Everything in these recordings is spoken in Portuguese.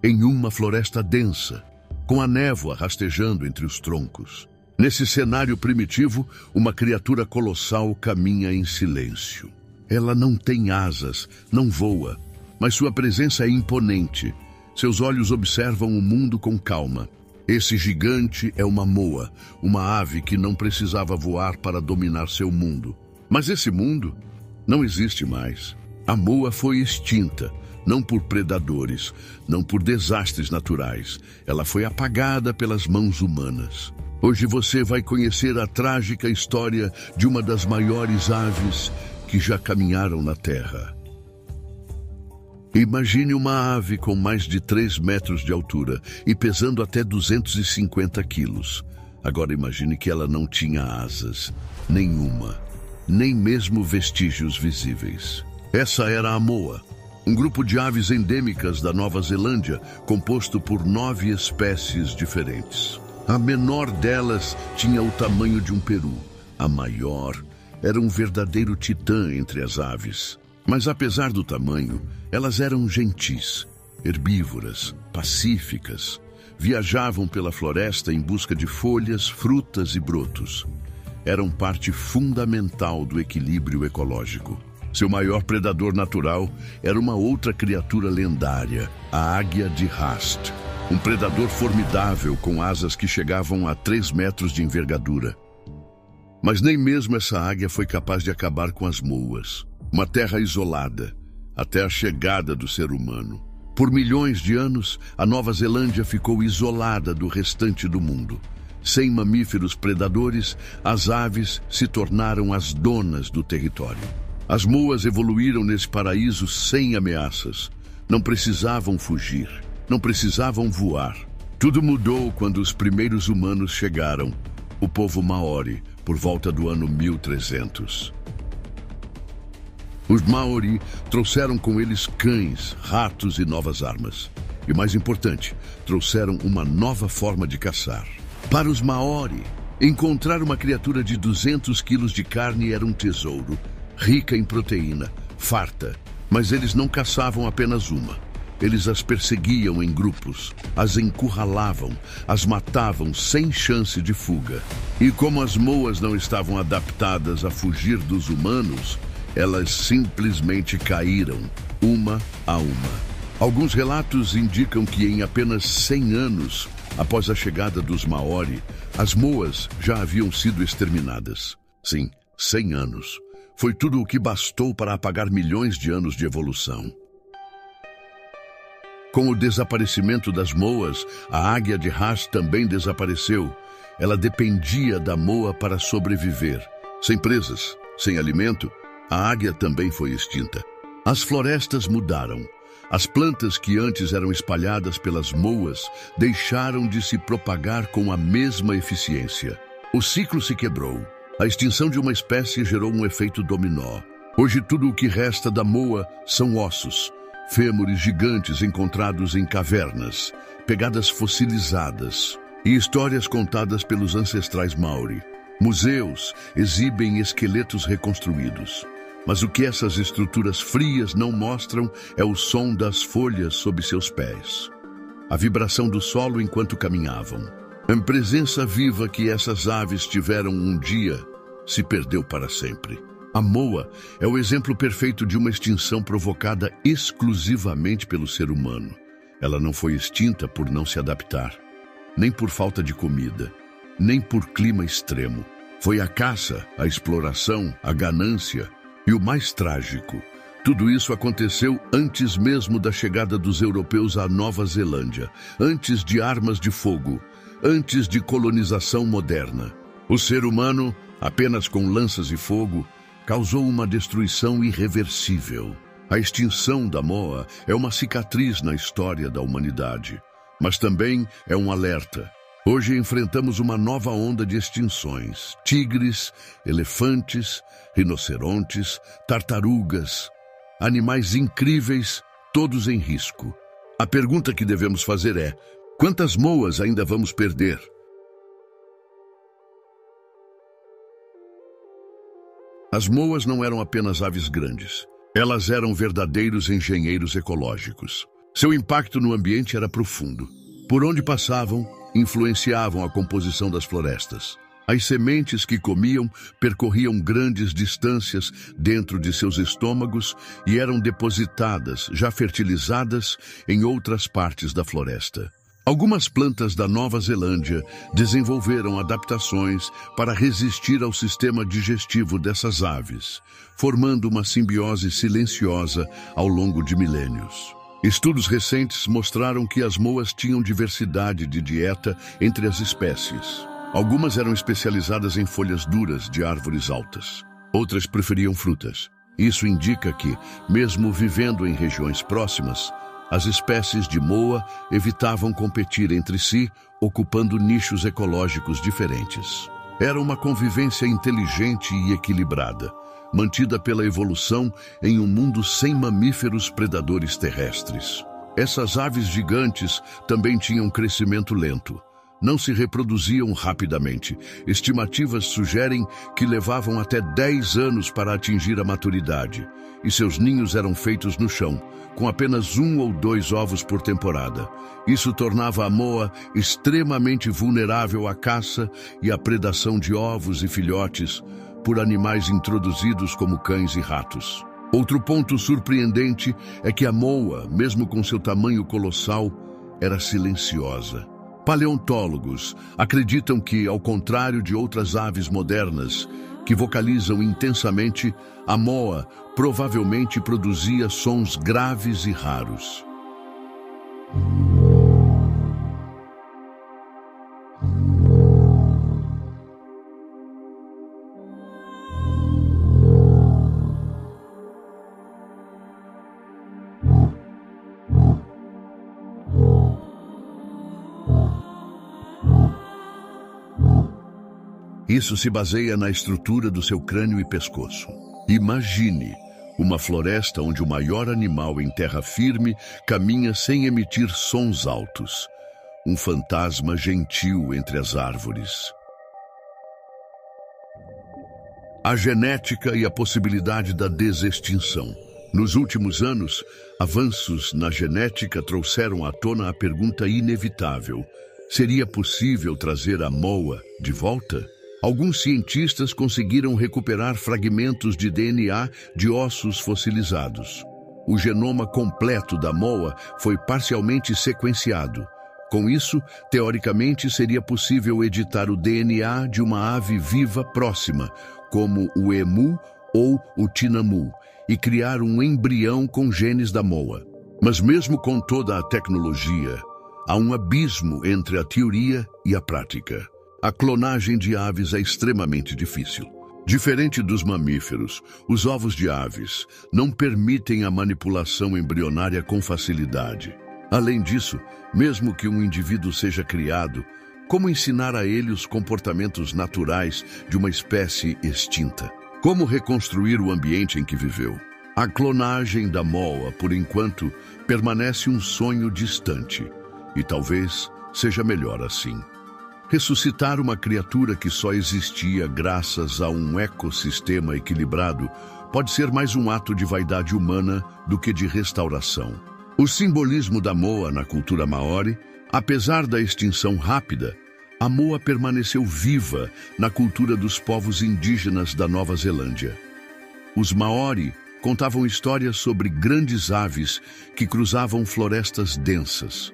em uma floresta densa, com a névoa rastejando entre os troncos. Nesse cenário primitivo, uma criatura colossal caminha em silêncio. Ela não tem asas, não voa, mas sua presença é imponente. Seus olhos observam o mundo com calma. Esse gigante é uma moa, uma ave que não precisava voar para dominar seu mundo. Mas esse mundo não existe mais. A moa foi extinta, não por predadores, não por desastres naturais. Ela foi apagada pelas mãos humanas. Hoje você vai conhecer a trágica história de uma das maiores aves que já caminharam na Terra. Imagine uma ave com mais de 3 metros de altura e pesando até 250 quilos. Agora imagine que ela não tinha asas, nenhuma, nem mesmo vestígios visíveis. Essa era a moa, um grupo de aves endêmicas da Nova Zelândia, composto por 9 espécies diferentes. A menor delas tinha o tamanho de um peru. A maior era um verdadeiro titã entre as aves. Mas apesar do tamanho, elas eram gentis, herbívoras, pacíficas. Viajavam pela floresta em busca de folhas, frutas e brotos. Eram parte fundamental do equilíbrio ecológico. Seu maior predador natural era uma outra criatura lendária, a águia de Haast. Um predador formidável com asas que chegavam a 3 metros de envergadura. Mas nem mesmo essa águia foi capaz de acabar com as moas. Uma terra isolada, até a chegada do ser humano. Por milhões de anos, a Nova Zelândia ficou isolada do restante do mundo. Sem mamíferos predadores, as aves se tornaram as donas do território. As moas evoluíram nesse paraíso sem ameaças. Não precisavam fugir, não precisavam voar. Tudo mudou quando os primeiros humanos chegaram, o povo Maori, por volta do ano 1300. Os Maori trouxeram com eles cães, ratos e novas armas. E mais importante, trouxeram uma nova forma de caçar. Para os Maori, encontrar uma criatura de 200 quilos de carne era um tesouro, rica em proteína, farta. Mas eles não caçavam apenas uma. Eles as perseguiam em grupos, as encurralavam, as matavam sem chance de fuga. E como as moas não estavam adaptadas a fugir dos humanos, elas simplesmente caíram, uma a uma. Alguns relatos indicam que em apenas 100 anos, após a chegada dos Maori, as moas já haviam sido exterminadas. Sim, 100 anos. Foi tudo o que bastou para apagar milhões de anos de evolução. Com o desaparecimento das moas, a águia de Haast também desapareceu. Ela dependia da moa para sobreviver. Sem presas, sem alimento, a águia também foi extinta. As florestas mudaram. As plantas que antes eram espalhadas pelas moas deixaram de se propagar com a mesma eficiência. O ciclo se quebrou. A extinção de uma espécie gerou um efeito dominó. Hoje tudo o que resta da moa são ossos, fêmures gigantes encontrados em cavernas, pegadas fossilizadas e histórias contadas pelos ancestrais Maori. Museus exibem esqueletos reconstruídos. Mas o que essas estruturas frias não mostram é o som das folhas sob seus pés. A vibração do solo enquanto caminhavam. A presença viva que essas aves tiveram um dia se perdeu para sempre. A moa é o exemplo perfeito de uma extinção provocada exclusivamente pelo ser humano. Ela não foi extinta por não se adaptar, nem por falta de comida, nem por clima extremo. Foi a caça, a exploração, a ganância e o mais trágico. Tudo isso aconteceu antes mesmo da chegada dos europeus à Nova Zelândia, antes de armas de fogo, antes de colonização moderna. O ser humano, apenas com lanças e fogo, causou uma destruição irreversível. A extinção da moa é uma cicatriz na história da humanidade, mas também é um alerta. Hoje enfrentamos uma nova onda de extinções. Tigres, elefantes, rinocerontes, tartarugas, animais incríveis, todos em risco. A pergunta que devemos fazer é: quantas moas ainda vamos perder? As moas não eram apenas aves grandes. Elas eram verdadeiros engenheiros ecológicos. Seu impacto no ambiente era profundo. Por onde passavam, influenciavam a composição das florestas. As sementes que comiam percorriam grandes distâncias dentro de seus estômagos e eram depositadas, já fertilizadas, em outras partes da floresta. Algumas plantas da Nova Zelândia desenvolveram adaptações para resistir ao sistema digestivo dessas aves, formando uma simbiose silenciosa ao longo de milênios. Estudos recentes mostraram que as moas tinham diversidade de dieta entre as espécies. Algumas eram especializadas em folhas duras de árvores altas. Outras preferiam frutas. Isso indica que, mesmo vivendo em regiões próximas, as espécies de moa evitavam competir entre si, ocupando nichos ecológicos diferentes. Era uma convivência inteligente e equilibrada, mantida pela evolução em um mundo sem mamíferos predadores terrestres. Essas aves gigantes também tinham crescimento lento. Não se reproduziam rapidamente. Estimativas sugerem que levavam até 10 anos para atingir a maturidade, e seus ninhos eram feitos no chão, com apenas 1 ou 2 ovos por temporada. Isso tornava a moa extremamente vulnerável à caça e à predação de ovos e filhotes por animais introduzidos como cães e ratos. Outro ponto surpreendente é que a moa, mesmo com seu tamanho colossal, era silenciosa. Paleontólogos acreditam que, ao contrário de outras aves modernas, que vocalizam intensamente, a moa provavelmente produzia sons graves e raros. Isso se baseia na estrutura do seu crânio e pescoço. Imagine uma floresta onde o maior animal em terra firme caminha sem emitir sons altos. Um fantasma gentil entre as árvores. A genética e a possibilidade da desextinção. Nos últimos anos, avanços na genética trouxeram à tona a pergunta inevitável: seria possível trazer a moa de volta? Alguns cientistas conseguiram recuperar fragmentos de DNA de ossos fossilizados. O genoma completo da moa foi parcialmente sequenciado. Com isso, teoricamente, seria possível editar o DNA de uma ave viva próxima, como o emu ou o tinamu, e criar um embrião com genes da moa. Mas mesmo com toda a tecnologia, há um abismo entre a teoria e a prática. A clonagem de aves é extremamente difícil. Diferente dos mamíferos, os ovos de aves não permitem a manipulação embrionária com facilidade. Além disso, mesmo que um indivíduo seja criado, como ensinar a ele os comportamentos naturais de uma espécie extinta? Como reconstruir o ambiente em que viveu? A clonagem da moa, por enquanto, permanece um sonho distante, e talvez seja melhor assim. Ressuscitar uma criatura que só existia graças a um ecossistema equilibrado pode ser mais um ato de vaidade humana do que de restauração. O simbolismo da moa na cultura maori, apesar da extinção rápida, a moa permaneceu viva na cultura dos povos indígenas da Nova Zelândia. Os maori contavam histórias sobre grandes aves que cruzavam florestas densas.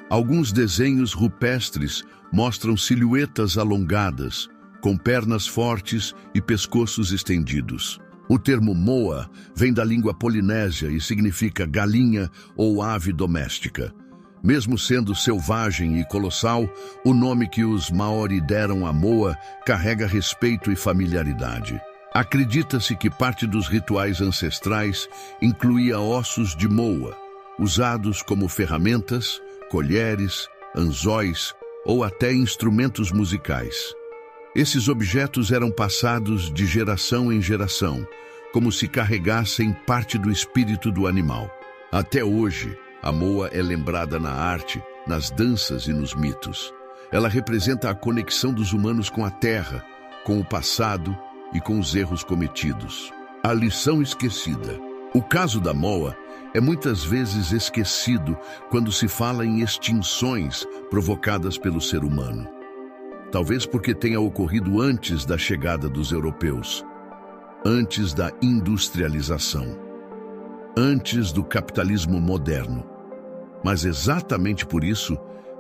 Alguns desenhos rupestres mostram silhuetas alongadas, com pernas fortes e pescoços estendidos. O termo moa vem da língua polinésia e significa galinha ou ave doméstica. Mesmo sendo selvagem e colossal, o nome que os maori deram à moa carrega respeito e familiaridade. Acredita-se que parte dos rituais ancestrais incluía ossos de moa, usados como ferramentas, colheres, anzóis ou até instrumentos musicais. Esses objetos eram passados de geração em geração, como se carregassem parte do espírito do animal. Até hoje, a moa é lembrada na arte, nas danças e nos mitos. Ela representa a conexão dos humanos com a terra, com o passado e com os erros cometidos. A lição esquecida. O caso da moa é muitas vezes esquecido quando se fala em extinções provocadas pelo ser humano. Talvez porque tenha ocorrido antes da chegada dos europeus, antes da industrialização, antes do capitalismo moderno. Mas exatamente por isso,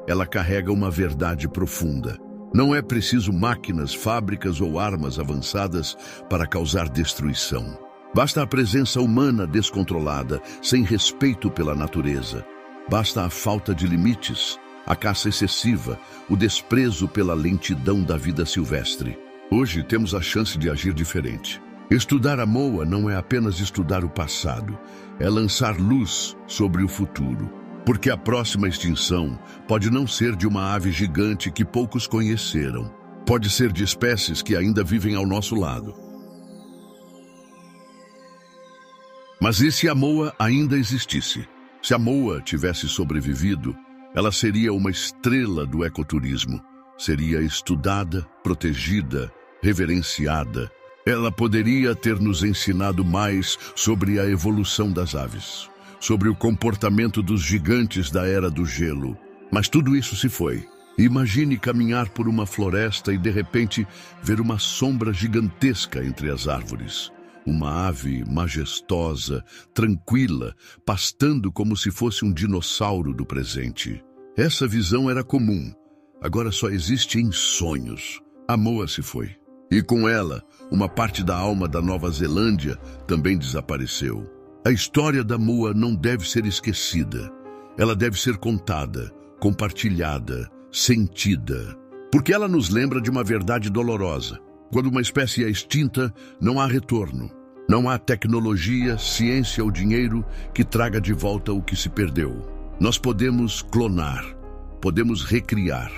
ela carrega uma verdade profunda. Não é preciso máquinas, fábricas ou armas avançadas para causar destruição. Basta a presença humana descontrolada, sem respeito pela natureza. Basta a falta de limites, a caça excessiva, o desprezo pela lentidão da vida silvestre. Hoje temos a chance de agir diferente. Estudar a Moa não é apenas estudar o passado, é lançar luz sobre o futuro. Porque a próxima extinção pode não ser de uma ave gigante que poucos conheceram. Pode ser de espécies que ainda vivem ao nosso lado. Mas e se a Moa ainda existisse? Se a Moa tivesse sobrevivido, ela seria uma estrela do ecoturismo. Seria estudada, protegida, reverenciada. Ela poderia ter nos ensinado mais sobre a evolução das aves, sobre o comportamento dos gigantes da Era do Gelo. Mas tudo isso se foi. Imagine caminhar por uma floresta e de repente ver uma sombra gigantesca entre as árvores. Uma ave majestosa, tranquila, pastando como se fosse um dinossauro do presente. Essa visão era comum. Agora só existe em sonhos. A Moa se foi. E com ela, uma parte da alma da Nova Zelândia também desapareceu. A história da Moa não deve ser esquecida. Ela deve ser contada, compartilhada, sentida. Porque ela nos lembra de uma verdade dolorosa. Quando uma espécie é extinta, não há retorno. Não há tecnologia, ciência ou dinheiro que traga de volta o que se perdeu. Nós podemos clonar, podemos recriar,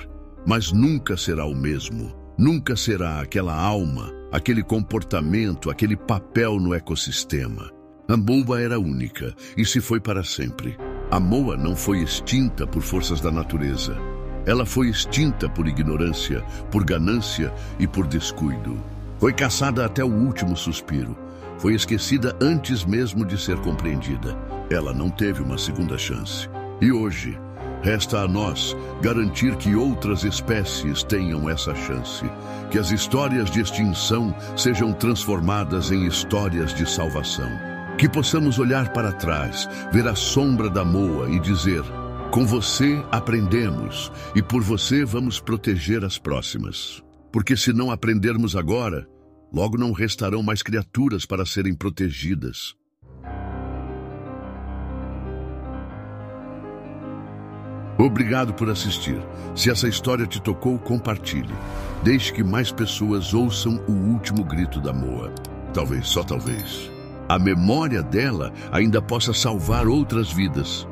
mas nunca será o mesmo. Nunca será aquela alma, aquele comportamento, aquele papel no ecossistema. A Moa era única e se foi para sempre. A Moa não foi extinta por forças da natureza. Ela foi extinta por ignorância, por ganância e por descuido. Foi caçada até o último suspiro. Foi esquecida antes mesmo de ser compreendida. Ela não teve uma segunda chance. E hoje, resta a nós garantir que outras espécies tenham essa chance. Que as histórias de extinção sejam transformadas em histórias de salvação. Que possamos olhar para trás, ver a sombra da Moa e dizer: com você aprendemos e por você vamos proteger as próximas. Porque se não aprendermos agora, logo não restarão mais criaturas para serem protegidas. Obrigado por assistir. Se essa história te tocou, compartilhe. Deixe que mais pessoas ouçam o último grito da Moa. Talvez, só talvez, a memória dela ainda possa salvar outras vidas.